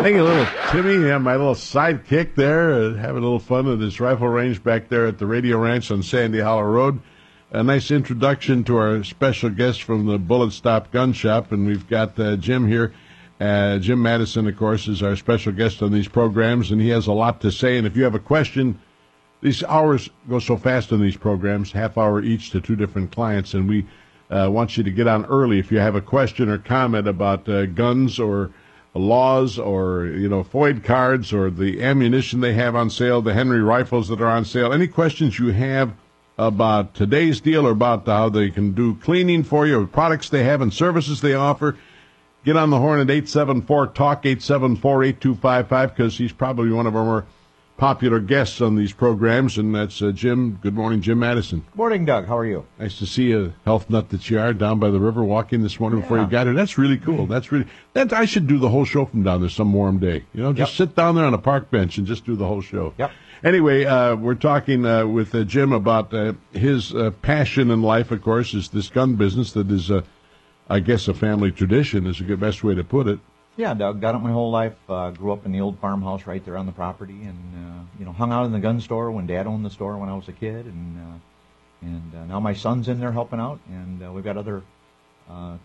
Thank you, little Timmy, my little sidekick there, having a little fun at his rifle range back there at the Radio Ranch on Sandy Hollow Road. A nice introduction to our special guest from the Bullet Stop Gun Shop, and we've got Jim here. Jim Madison, of course, is our special guest on these programs, and he has a lot to say. And if you have a question, these hours go so fast on these programs, half hour each to two different clients, and we want you to get on early if you have a question or comment about guns or laws or, FOID cards or the ammunition they have on sale, the Henry rifles that are on sale. Any questions you have about today's deal or about how they can do cleaning for you, or products they have and services they offer, get on the horn at 874-TALK, 874-8255, because he's probably one of our more popular guests on these programs, and that's Jim. Good morning, Jim Madison. Good morning, Doug. How are you? Nice to see you, health nut that you are, down by the river walking this morning before you got here. That's really cool. I should do the whole show from down there some warm day. Just sit down there on a park bench and just do the whole show. Yep. Anyway, we're talking with Jim about his passion in life, of course, is this gun business that is, I guess, a family tradition is the best way to put it. Yeah, Doug, got it my whole life. Grew up in the old farmhouse right there on the property, and hung out in the gun store when Dad owned the store when I was a kid, and now my son's in there helping out, and we've got other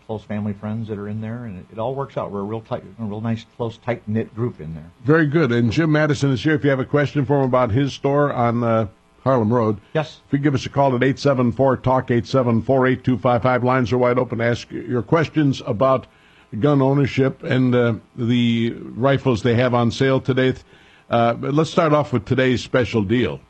close family friends that are in there, and it all works out. We're a real nice, close, tight knit group in there. Very good. And Jim Madison is here. If you have a question for him about his store on Harlem Road, yes, if you give us a call at 874-TALK, 874-8255. Lines are wide open. Ask your questions about gun ownership and the rifles they have on sale today. But let's start off with today's special deal.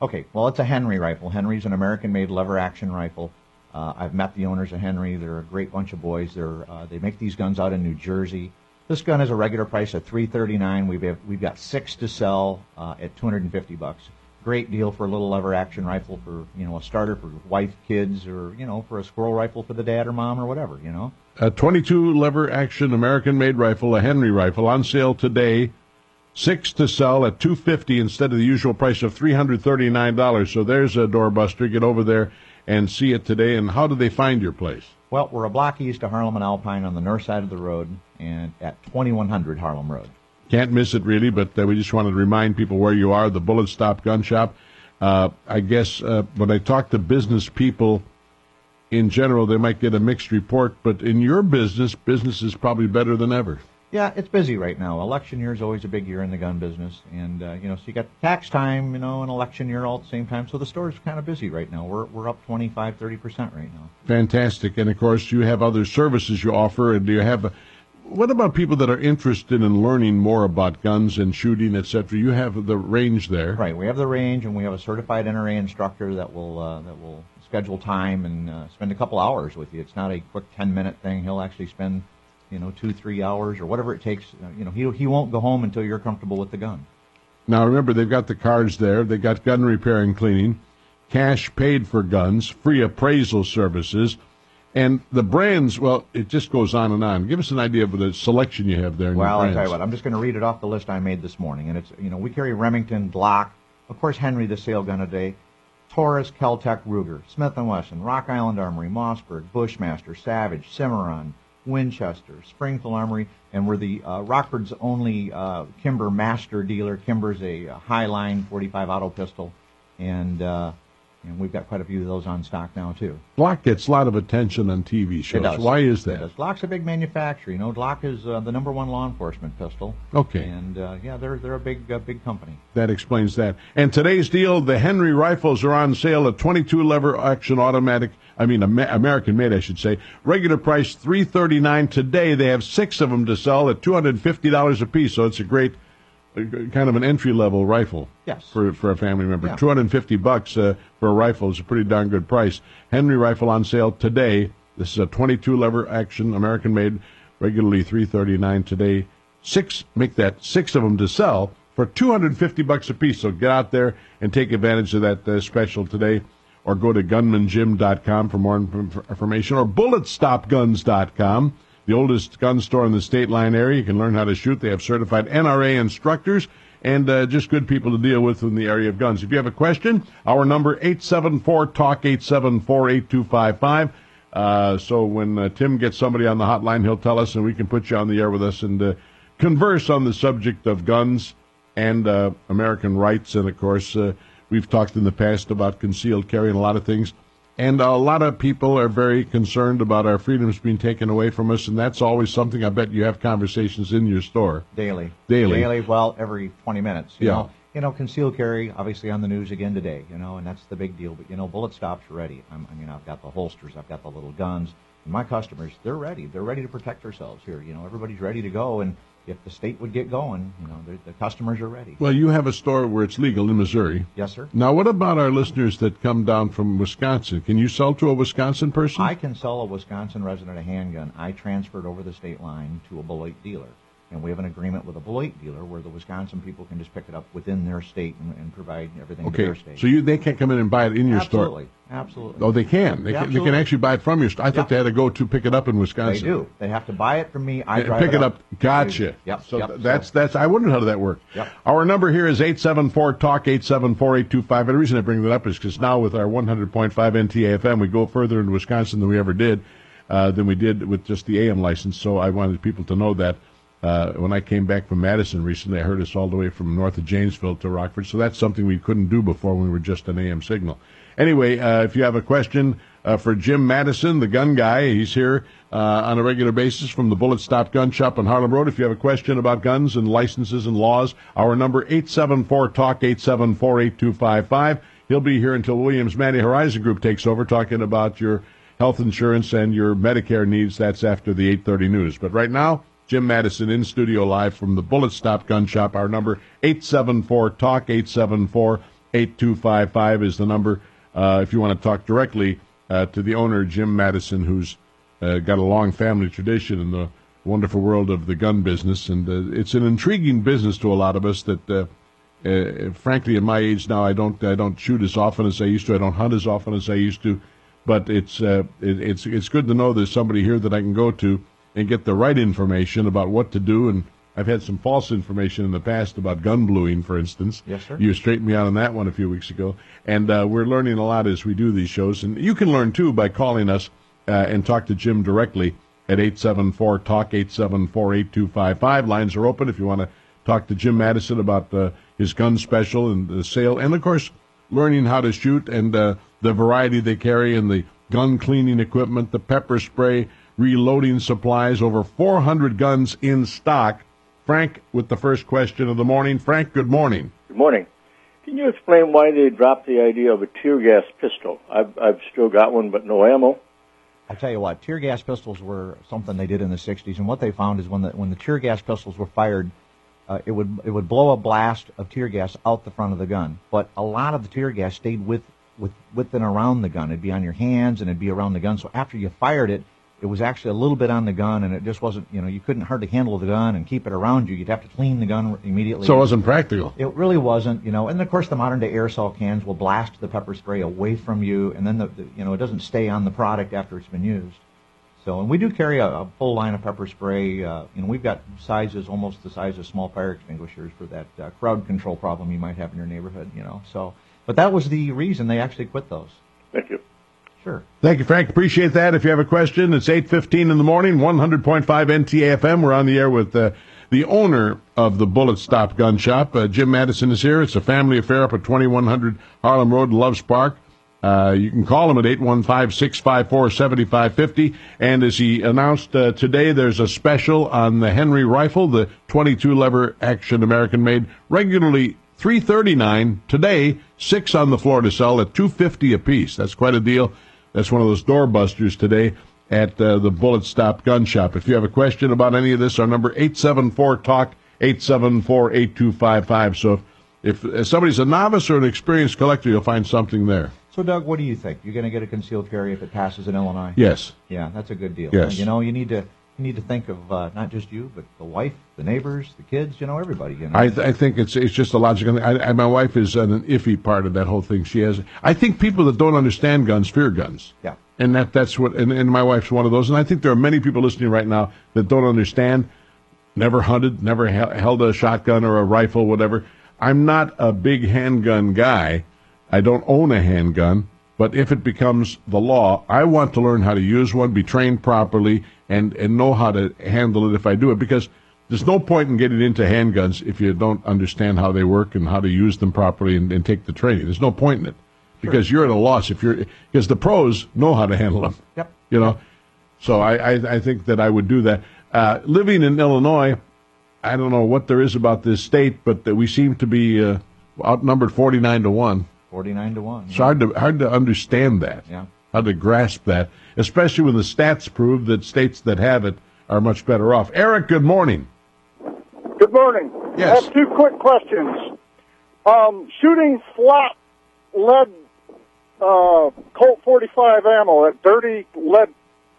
Okay, well, it's a Henry rifle. Henry's an American-made lever-action rifle. I've met the owners of Henry. They're a great bunch of boys. They make these guns out in New Jersey. This gun is a regular price of $339. We've got 6 to sell at $250. Great deal for a little lever-action rifle for a starter for wife, kids, or for a squirrel rifle for the dad or mom or whatever. A 22 lever action American-made rifle, a Henry rifle, on sale today. 6 to sell at $250 instead of the usual price of $339. So there's a doorbuster. Get over there and see it today. And how do they find your place? Well, we're a block east of Harlem and Alpine on the north side of the road, and at 2100 Harlem Road. Can't miss it, really, but we just wanted to remind people where you are, the Bullet Stop Gun Shop. I guess when I talk to business people, in general, they might get a mixed report, but in your business is probably better than ever. Yeah, it's busy right now. Election year is always a big year in the gun business, and so you got tax time, and election year all at the same time. So the store's kind of busy right now. We're up 25-30% right now. Fantastic, and of course you have other services you offer, and do you have? What about people that are interested in learning more about guns and shooting, etc.? You have the range there, right? We have the range, and we have a certified NRA instructor that will schedule time and spend a couple hours with you. It's not a quick 10-minute thing. He'll actually spend 2-3 hours or whatever it takes. He won't go home until you're comfortable with the gun. Now remember, they've got the cards there. They've got gun repair and cleaning, cash paid for guns, free appraisal services, and the brands. Well, it just goes on and on. Give us an idea of the selection you have there. Well, I'll tell you what. I'm just going to read it off the list I made this morning, and it's we carry Remington, Glock, of course Henry, the sale gun today, Taurus, Kel-Tec, Ruger, Smith & Wesson, Rock Island Armory, Mossberg, Bushmaster, Savage, Cimarron, Winchester, Springfield Armory, and we're the Rockford's only Kimber master dealer. Kimber's a Highline 45 auto pistol, and we've got quite a few of those on stock now too. Glock gets a lot of attention on TV shows. It does. Why is that? It does. Glock's a big manufacturer. Glock is the number one law enforcement pistol. Okay. And they're a big company. That explains that. And today's deal, the Henry rifles are on sale at 22 lever action automatic. American-made, I should say. Regular price $339 today. They have 6 of them to sell at $250 a piece. So it's a great, kind of an entry-level rifle. Yes. For a family member. Yeah. $250 for a rifle is a pretty darn good price. Henry rifle on sale today. This is a 22 lever action, American-made, regularly $339 today. 6 of them to sell for $250 a piece. So get out there and take advantage of that special today. Or go to gunmanjim.com for more information, or bulletstopguns.com, the oldest gun store in the State Line area. You can learn how to shoot. They have certified NRA instructors and just good people to deal with in the area of guns. If you have a question, our number 874-TALK, 874-8255. So when Tim gets somebody on the hotline, he'll tell us, and we can put you on the air with us and converse on the subject of guns and American rights. And, of course, we've talked in the past about concealed carry and a lot of things. And a lot of people are very concerned about our freedoms being taken away from us, and that's always something I bet you have conversations in your store. Daily. Daily. Well, every 20 minutes. Yeah. Concealed carry, obviously on the news again today, and that's the big deal. But, Bullet Stop's ready. I've got the holsters, I've got the little guns. And my customers, they're ready. They're ready to protect themselves here. Everybody's ready to go, and if the state would get going, the customers are ready. Well, you have a store where it's legal in Missouri. Yes, sir. Now, what about our listeners that come down from Wisconsin? Can you sell to a Wisconsin person? I can sell a Wisconsin resident a handgun. I transferred over the state line to a Beloit dealer. And we have an agreement with a Beloit dealer where the Wisconsin people can just pick it up within their state and provide everything to their state. So they can't come in and buy it in your store? Absolutely. Oh, they can? They can actually buy it from your store. I thought they had to go to pick it up in Wisconsin. They do. They have to buy it from me. I drive pick it up. Gotcha. Yep. So that's. I wondered how that worked. Yep. Our number here is 874-TALK, 874-825. And the reason I bring that up is because now with our 100.5 NTAFM, we go further in Wisconsin than we ever did, than we did with just the AM license. So I wanted people to know that. When I came back from Madison recently, I heard us all the way from north of Janesville to Rockford. So that's something we couldn't do before when we were just an AM signal. Anyway, if you have a question for Jim Madison, the gun guy, he's here on a regular basis from the Bullet Stop Gun Shop on Harlem Road. If you have a question about guns and licenses and laws, our number 874-TALK, 874-8255. He'll be here until Williams Manny Horizon Group takes over, talking about your health insurance and your Medicare needs. That's after the 8:30 news. But right now, Jim Madison in studio live from the Bullet Stop Gun Shop. Our number, 874-TALK, 874-8255 is the number if you want to talk directly to the owner, Jim Madison, who's got a long family tradition in the wonderful world of the gun business. And it's an intriguing business to a lot of us that, frankly, at my age now, I don't shoot as often as I used to. I don't hunt as often as I used to. But it's good to know there's somebody here that I can go to and get the right information about what to do. And I've had some false information in the past about gun bluing, for instance. Yes, sir. You straightened me out on that one a few weeks ago. And we're learning a lot as we do these shows. And you can learn, too, by calling us and talk to Jim directly at 874-TALK, 874-8255. Lines are open if you want to talk to Jim Madison about his gun special and the sale. And, of course, learning how to shoot and the variety they carry and the gun cleaning equipment, the pepper spray, reloading supplies, over 400 guns in stock. Frank with the first question of the morning. Frank, good morning. Good morning. Can you explain why they dropped the idea of a tear gas pistol? I've still got one, but no ammo. I tell you what, tear gas pistols were something they did in the 60s, and what they found is when the tear gas pistols were fired, it would blow a blast of tear gas out the front of the gun. But a lot of the tear gas stayed with and around the gun. It'd be on your hands and it'd be around the gun. So after you fired it, it was actually a little bit on the gun, and it just wasn't, you couldn't hardly handle the gun and keep it around you. You'd have to clean the gun immediately. So it wasn't practical. It really wasn't, and of course the modern day aerosol cans will blast the pepper spray away from you, and then it doesn't stay on the product after it's been used. So, and we do carry a full line of pepper spray. We've got sizes almost the size of small fire extinguishers for that crowd control problem you might have in your neighborhood, So, but that was the reason they actually quit those. Thank you. Sure. Thank you, Frank. Appreciate that. If you have a question, it's 8:15 in the morning, 100.5 NTAFM. We're on the air with the owner of the Bullet Stop Gun Shop. Jim Madison is here. It's a family affair up at 2100 Harlem Road, Loves Park. You can call him at 815-654-7550. And as he announced today, there's a special on the Henry rifle, the 22-lever action American-made, regularly $339. Today, 6 on the floor to sell at $250 a piece. That's quite a deal. That's one of those doorbusters today at the Bullet Stop Gun Shop. If you have a question about any of this, our number 874-TALK, 874-8255. So if somebody's a novice or an experienced collector, you'll find something there. So, Doug, what do you think? You're going to get a concealed carry if it passes in Illinois? Yes. Yeah, that's a good deal. Yes. You need to think of not just you, but the wife, the neighbors, the kids, everybody. I think it's just a logical thing. My wife is an iffy part of that whole thing. I think people that don't understand guns fear guns. Yeah. And that's what, and my wife's one of those. And I think there are many people listening right now that don't understand, never hunted, never held a shotgun or a rifle, whatever. I'm not a big handgun guy. I don't own a handgun. But if it becomes the law, I want to learn how to use one, be trained properly, and know how to handle it if I do it. Because there's no point in getting into handguns if you don't understand how they work and how to use them properly and take the training. There's no point in it because you're at a loss because the pros know how to handle them. Yep. You know, so I think that I would do that. Living in Illinois, I don't know what there is about this state, but that we seem to be outnumbered 49-1. 49-1. It's hard to understand that. Yeah. How to grasp that, especially when the stats prove that states that have it are much better off. Eric, good morning. Good morning. Yes. I have two quick questions. Shooting flat lead Colt 45 ammo, that dirty lead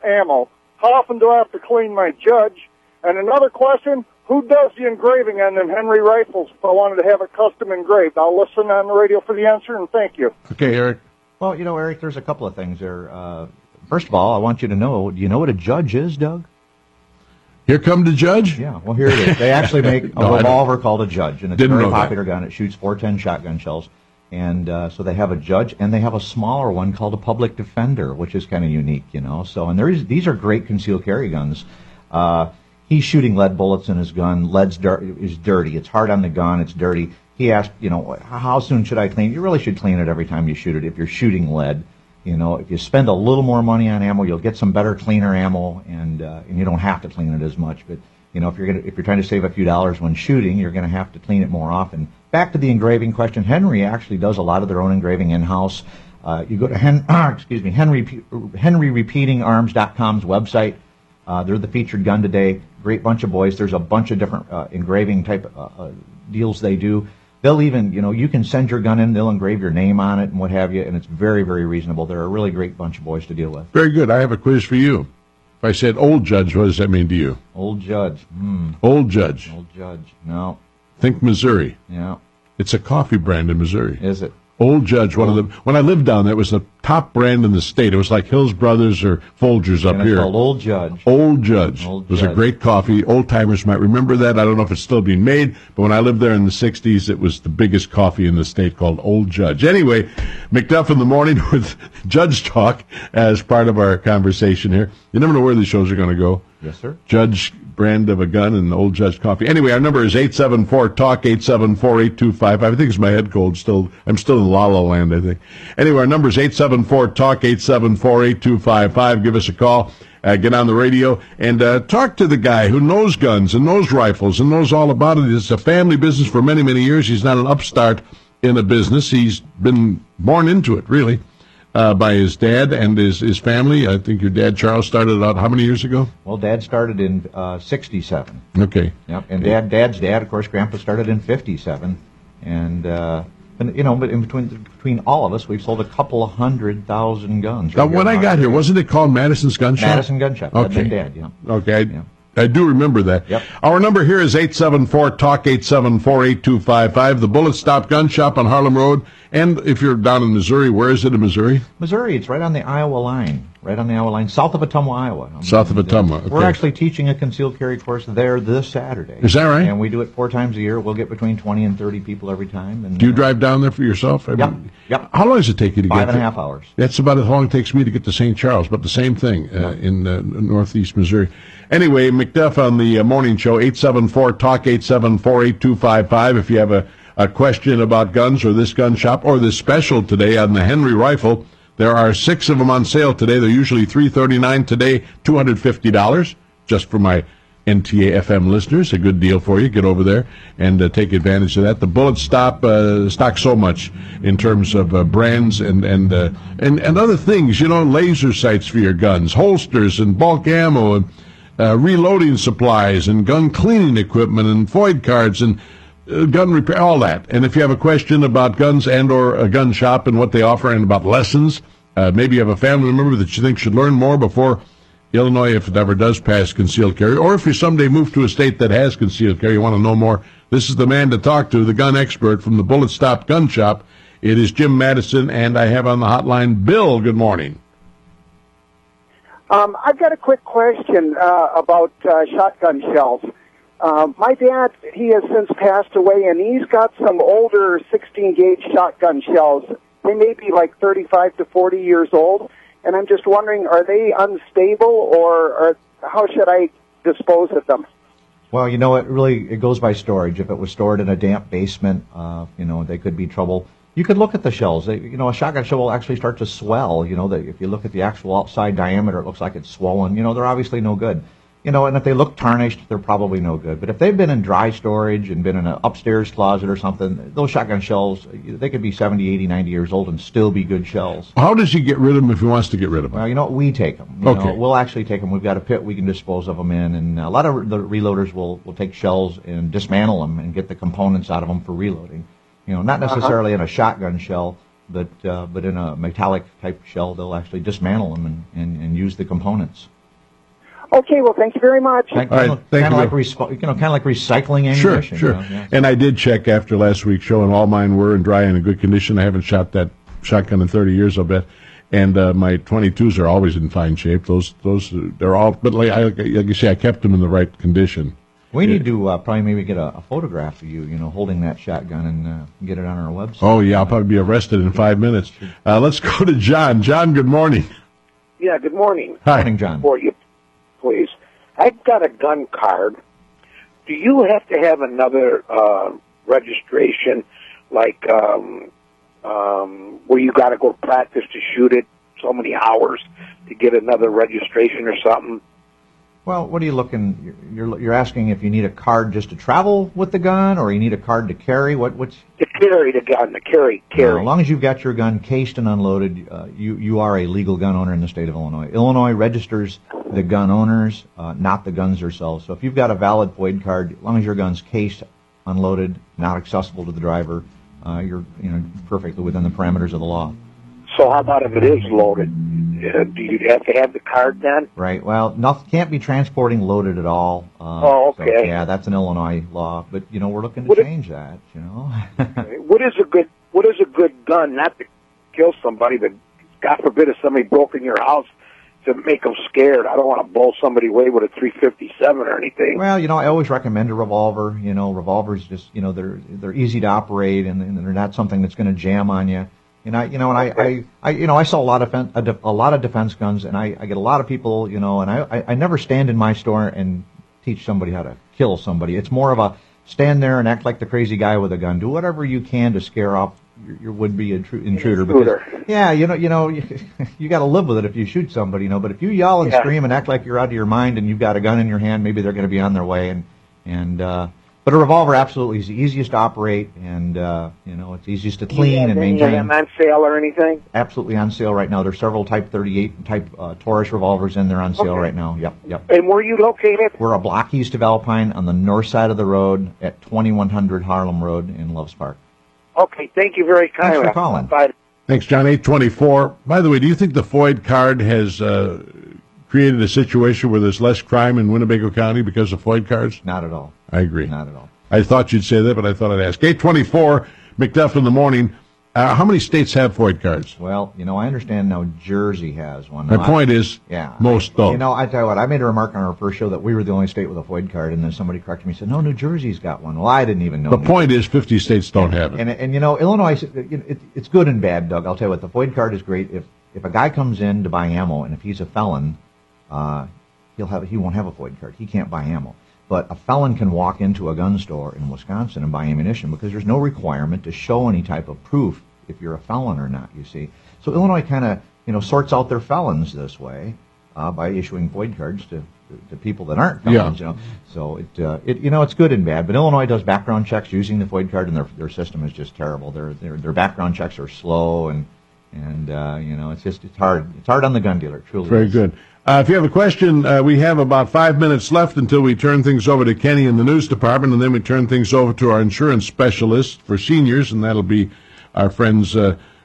ammo, how often do I have to clean my judge? And another question, who does the engraving on them Henry rifles if I wanted to have it custom engraved? I'll listen on the radio for the answer, and thank you. Okay, Eric. Well, Eric, there's a couple of things there. First of all, I want you to know, do you know what a judge is, Doug? Here come the judge? Yeah, well, here it is. They actually make a revolver called a judge, and it's a very popular gun. It shoots 410 shotgun shells. And so they have a judge, and they have a smaller one called a public defender, which is kind of unique, So, and these are great concealed carry guns. He's shooting lead bullets in his gun. Lead's is dirty. It's hard on the gun. It's dirty. He asked, how soon should I clean it? You really should clean it every time you shoot it if you're shooting lead. If you spend a little more money on ammo, you'll get some better, cleaner ammo, and you don't have to clean it as much. But if you're trying to save a few dollars when shooting, you're going to have to clean it more often. Back to the engraving question, Henry actually does a lot of their own engraving in-house. You go to HenryRepeatingArms.com's website. They're the featured gun today. Great bunch of boys. There's a bunch of different engraving type deals they do. They'll even, you can send your gun in, they'll engrave your name on it and what have you, and it's very, very reasonable. They're a really great bunch of boys to deal with. Very good. I have a quiz for you. If I said old judge, what does that mean to you? Old judge. Old judge. Old judge. No. Think Missouri. Yeah. It's a coffee brand in Missouri. Is it? Old Judge, one of them. When I lived down there, it was the top brand in the state. It was like Hills Brothers or Folgers up here. It's called Old Judge. Old Judge. It was a great coffee. Old timers might remember that. I don't know if it's still being made, but when I lived there in the 60s, it was the biggest coffee in the state called Old Judge. Anyway, McDuff in the morning with Judge Talk as part of our conversation here. You never know where these shows are going to go. Yes, sir. Judge brand of a gun and Old Judge coffee. Anyway, our number is 874-TALK, 874-8255. I think it's my head cold still. I'm still in La La Land, I think. Anyway, our number is 874-TALK, 874-8255. Give us a call. Get on the radio and talk to the guy who knows guns and knows rifles and knows all about it. It's a family business for many, many years. He's not an upstart in a business. He's been born into it, really. By his dad and his family. I think your dad, Charles, started out how many years ago? Well, Dad started in 67. Okay. Yep. And Dad's dad, of course, Grandpa started in 57. And but in between all of us, we've sold a couple of 100,000 guns. Now, when I got here, wasn't it called Madison's Gun Shop? Madison Gun Shop. Okay. That's Dad, yeah. Okay. I do remember that. Yep. Our number here is 874-TALK, 874-8255. The Bullet Stop Gun Shop on Harlem Road. And if you're down in Missouri, where is it in Missouri? Missouri. It's right on the Iowa line. Right on the Iowa line, south of Ottumwa, Iowa. South of Ottumwa, okay. We're actually teaching a concealed carry course there this Saturday. Is that right? And we do it 4 times a year. We'll get between 20 and 30 people every time. And, do you drive down there for yourself? Yep. How long does it take you to get there? 5.5 hours. That's about as long as it takes me to get to St. Charles, but the same thing in northeast Missouri. Anyway, McDuff on the morning show, 874-TALK, 874-8255. If you have a question about guns or this gun shop or this special today on the Henry rifle, there are 6 of them on sale today. They're usually $339 today, $250. Just for my NTA FM listeners, a good deal for you. Get over there and take advantage of that. The Bullet Stop stock so much in terms of brands and other things. Laser sights for your guns, holsters and bulk ammo and reloading supplies and gun cleaning equipment and FOID cards and gun repair, all that. And if you have a question about guns and or a gun shop and what they offer and about lessons, maybe you have a family member that you think should learn more before Illinois, if it ever does pass concealed carry, or if you someday move to a state that has concealed carry, you want to know more, this is the man to talk to, the gun expert from the Bullet Stop Gun Shop. It is Jim Madison, and I have on the hotline Bill. Good morning. I've got a quick question about shotgun shells. My dad, he has since passed away, and he's got some older 16-gauge shotgun shells. They may be like 35 to 40 years old, and I'm just wondering, are they unstable, or how should I dispose of them? Well, you know, it goes by storage. If it was stored in a damp basement, they could be trouble. You could look at the shells. A shotgun shell will actually start to swell. If you look at the actual outside diameter, it looks like it's swollen. They're obviously no good. And if they look tarnished, they're probably no good. But if they've been in dry storage and been in an upstairs closet or something, those shotgun shells, they could be 70, 80, 90 years old and still be good shells. How does he get rid of them if he wants to get rid of them? Well, we take them. We'll actually take them. We've got a pit we can dispose of them in, and a lot of the reloaders will take shells and dismantle them and get the components out of them for reloading. Not necessarily in a shotgun shell, but in a metallic type shell, they'll actually dismantle them and use the components. Okay, well, thank you very much. All right, thank you. Like kind of like recycling ammunition. Sure. Yeah. And I did check after last week's show, and all mine were in dry and in good condition. I haven't shot that shotgun in 30 years, I'll bet. And my 22s are always in fine shape. Those they're all. But like you say, I kept them in the right condition. We need to probably maybe get a photograph of you, holding that shotgun and get it on our website. Oh yeah, I'll probably be arrested in 5 minutes. Let's go to John. John, good morning. Yeah, good morning. Hi, morning, John. For you, please. I've got a gun card. Do you have to have another registration, like where you got to go practice to shoot it so many hours to get another registration or something? Well, what are you looking? You're asking if you need a card just to travel with the gun, or you need a card to carry. What's to carry the gun? To carry. As long as you've got your gun cased and unloaded, you are a legal gun owner in the state of Illinois. Illinois registers the gun owners, not the guns themselves. So if you've got a valid FOID card, as long as your gun's cased, unloaded, not accessible to the driver, you're perfectly within the parameters of the law. So how about if it is loaded? Do you have to have the card then? Right. Well, can't be transporting loaded at all. Okay. So, yeah, that's an Illinois law, but we're looking to change that. What is a good gun? Not to kill somebody, but God forbid if somebody broke in your house to make them scared. I don't want to blow somebody away with a .357 or anything. Well, I always recommend a revolver. Revolvers just they're easy to operate and they're not something that's going to jam on you. I sell a lot of defense guns, and I get a lot of people, and I never stand in my store and teach somebody how to kill somebody. It's more of a stand there and act like the crazy guy with a gun. Do whatever you can to scare off your would-be intruder. Because, yeah, you got to live with it if you shoot somebody, But if you yell and scream and act like you're out of your mind and you've got a gun in your hand, maybe they're going to be on their way. But a revolver absolutely is the easiest to operate, and it's easiest to clean and maintain. Are they on sale or anything? Absolutely on sale right now. There's several Type 38 and Type Taurus revolvers in there on sale right now. Yep. And where are you located? We're a block east of Alpine on the north side of the road at 2100 Harlem Road in Loves Park. Okay, thank you very kindly. Thanks for calling. Bye. Thanks, John. 824. By the way, do you think the FOID card has created a situation where there's less crime in Winnebago County because of FOID cards? Not at all. I agree. Not at all. I thought you'd say that, but I thought I'd ask. 824, McDuff in the morning. How many states have FOID cards? Well, I understand now Jersey has one. My point is, most don't. I tell you what, I made a remark on our first show that we were the only state with a FOID card, and then somebody corrected me and said, no, New Jersey's got one. Well, I didn't even know. The point is 50 states don't have it. And Illinois, it's good and bad, Doug. I'll tell you what, the FOID card is great. If a guy comes in to buy ammo, and if he's a felon, he won't have a FOID card. He can't buy ammo. But a felon can walk into a gun store in Wisconsin and buy ammunition because there's no requirement to show any type of proof if you're a felon or not, you see. So Illinois kind of, sorts out their felons this way by issuing FOID cards to people that aren't felons, So it's good and bad. But Illinois does background checks using the FOID card, and their system is just terrible. Their background checks are slow, and it's hard. It's hard on the gun dealer, truly. Very good. If you have a question, we have about 5 minutes left until we turn things over to Kenny in the news department, and then we turn things over to our insurance specialist for seniors, and that'll be our friends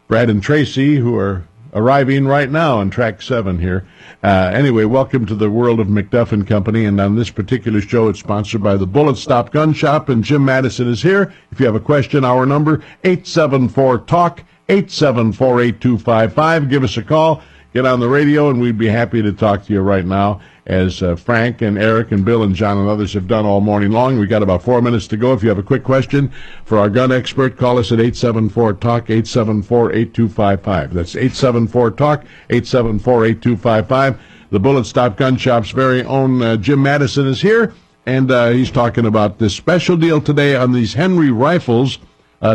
Brad and Tracy, who are arriving right now on track 7 here. Anyway, welcome to the world of McDuff and Company, and on this particular show, it's sponsored by the Bullet Stop Gun Shop, and Jim Madison is here. If you have a question, our number, 874-TALK, 874-8255. Give us a call. Get on the radio, and we'd be happy to talk to you right now, as Frank and Eric and Bill and John and others have done all morning long. We've got about 4 minutes to go. If you have a quick question for our gun expert, call us at 874-TALK, 874-8255. That's 874-TALK, 874-8255. The Bullet Stop Gun Shop's very own Jim Madison is here, and he's talking about this special deal today on these Henry rifles,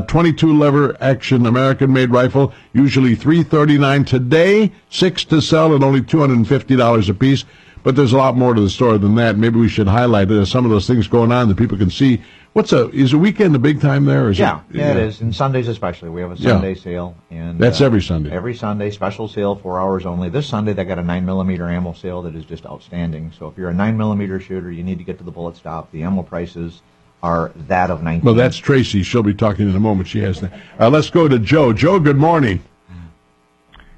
22 lever action American-made rifle, usually $339 today, 6 to sell at only $250 a piece. But there's a lot more to the story than that. Maybe we should highlight some of those things going on that people can see. Is a weekend a big time there? Or is it is. And Sundays especially. We have a Sunday sale. And that's every Sunday. Every Sunday, special sale, 4 hours only. This Sunday they got a 9mm ammo sale that is just outstanding. So if you're a 9mm shooter, you need to get to the Bullet Stop. The ammo prices are that of 19. Well, that's Tracy. She'll be talking in a moment. She has that. Let's go to Joe. Joe, good morning.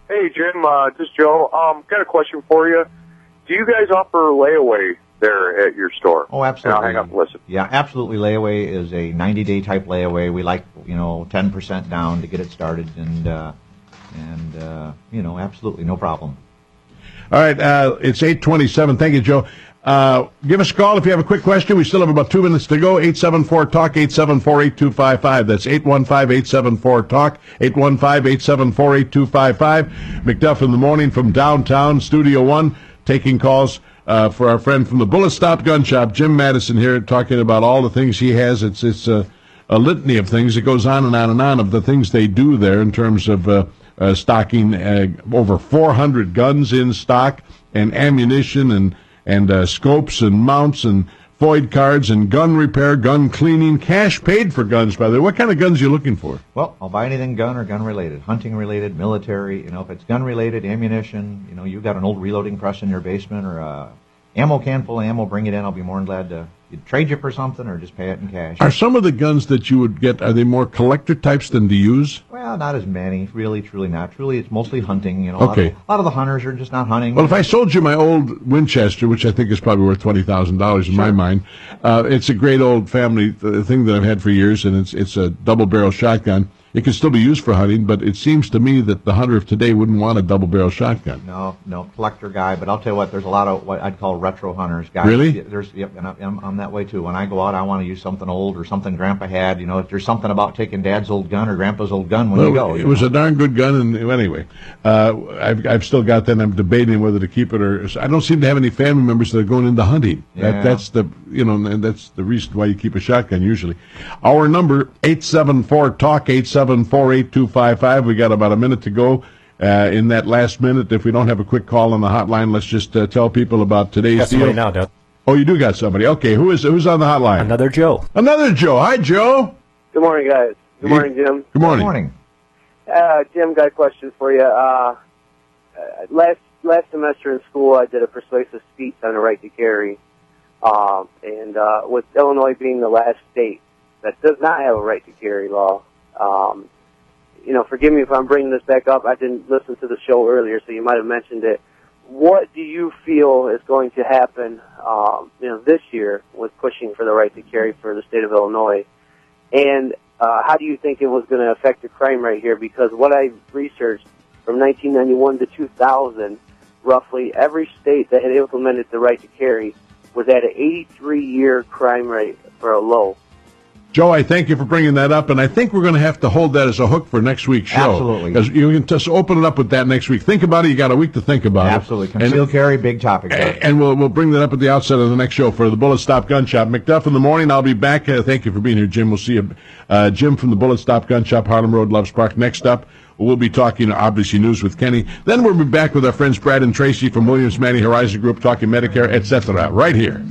Hey, Jim. This is Joe. Got a question for you. Do you guys offer layaway there at your store? Oh, absolutely. And I'll hang up and listen. Yeah, absolutely. Layaway is a 90-day type layaway. We like, 10% down to get it started, and absolutely no problem. All right, it's 8:27. Thank you, Joe. Give us a call if you have a quick question. We still have about 2 minutes to go. 874-TALK, 874-8255. That's 815-874-TALK, 815-874-8255. McDuff in the morning from downtown, Studio 1. Taking calls for our friend from the Bullet Stop Gun Shop, Jim Madison here, talking about all the things he has. It's a litany of things. It goes on and on and on of the things they do there in terms of stocking over 400 guns in stock and ammunition and scopes and mounts and void cards and gun repair, gun cleaning, cash paid for guns, by the way. What kind of guns are you looking for? Well, I'll buy anything gun or gun-related, hunting-related, military. If it's gun-related, ammunition, you've got an old reloading press in your basement or a ammo can full of ammo, bring it in. I'll be more than glad to trade you for something or just pay it in cash. Are some of the guns that you would get, are they more collector types than to use? Well, not as many. Really, truly not. Truly, it's mostly hunting. Okay. A lot of the hunters are just not hunting. Well, if I sold you my old Winchester, which I think is probably worth $20,000 in my mind, it's a great old family thing that I've had for years, and it's a double-barrel shotgun. It can still be used for hunting, but it seems to me that the hunter of today wouldn't want a double-barrel shotgun. No, collector guy. But I'll tell you what, there's a lot of what I'd call retro hunters. Guys, really? Yep, and I'm that way too. When I go out, I want to use something old or something Grandpa had. If there's something about taking Dad's old gun or Grandpa's old gun when you go. It was a darn good gun, and anyway, I've still got that. And I'm debating whether to keep it or. I don't seem to have any family members that are going into hunting. Yeah. That's the and that's the reason why you keep a shotgun usually. Our number 874-TALK 874-8255. We got about a minute to go. In that last minute, if we don't have a quick call on the hotline, let's just tell people about today's deal. Somebody now, Doug. Oh, you do got somebody. Okay, who's on the hotline? Another Joe. Another Joe. Hi, Joe. Good morning, guys. Good morning, Jim. Good morning. Good morning. Jim, got a question for you. Last semester in school, I did a persuasive speech on the right to carry, and with Illinois being the last state that does not have a right to carry law. Forgive me if I'm bringing this back up. I didn't listen to the show earlier, so you might have mentioned it. What do you feel is going to happen, this year with pushing for the right to carry for the state of Illinois? And how do you think it was going to affect the crime rate here? Because what I researched from 1991 to 2000, roughly every state that had implemented the right to carry was at an 83-year crime rate for a low. Joe, I thank you for bringing that up, and I think we're going to have to hold that as a hook for next week's show. Absolutely. Because you can just open it up with that next week. Think about it. You got a week to think about Absolutely. Concealed carry, big topic. And we'll bring that up at the outset of the next show for the Bullet Stop Gun Shop. McDuff in the morning. I'll be back. Thank you for being here, Jim. We'll see you. Jim from the Bullet Stop Gun Shop, Harlem Road, Loves Park. Next up, we'll be talking, obviously, news with Kenny. Then we'll be back with our friends Brad and Tracy from Williams Manny Horizon Group talking Medicare, etc. right here.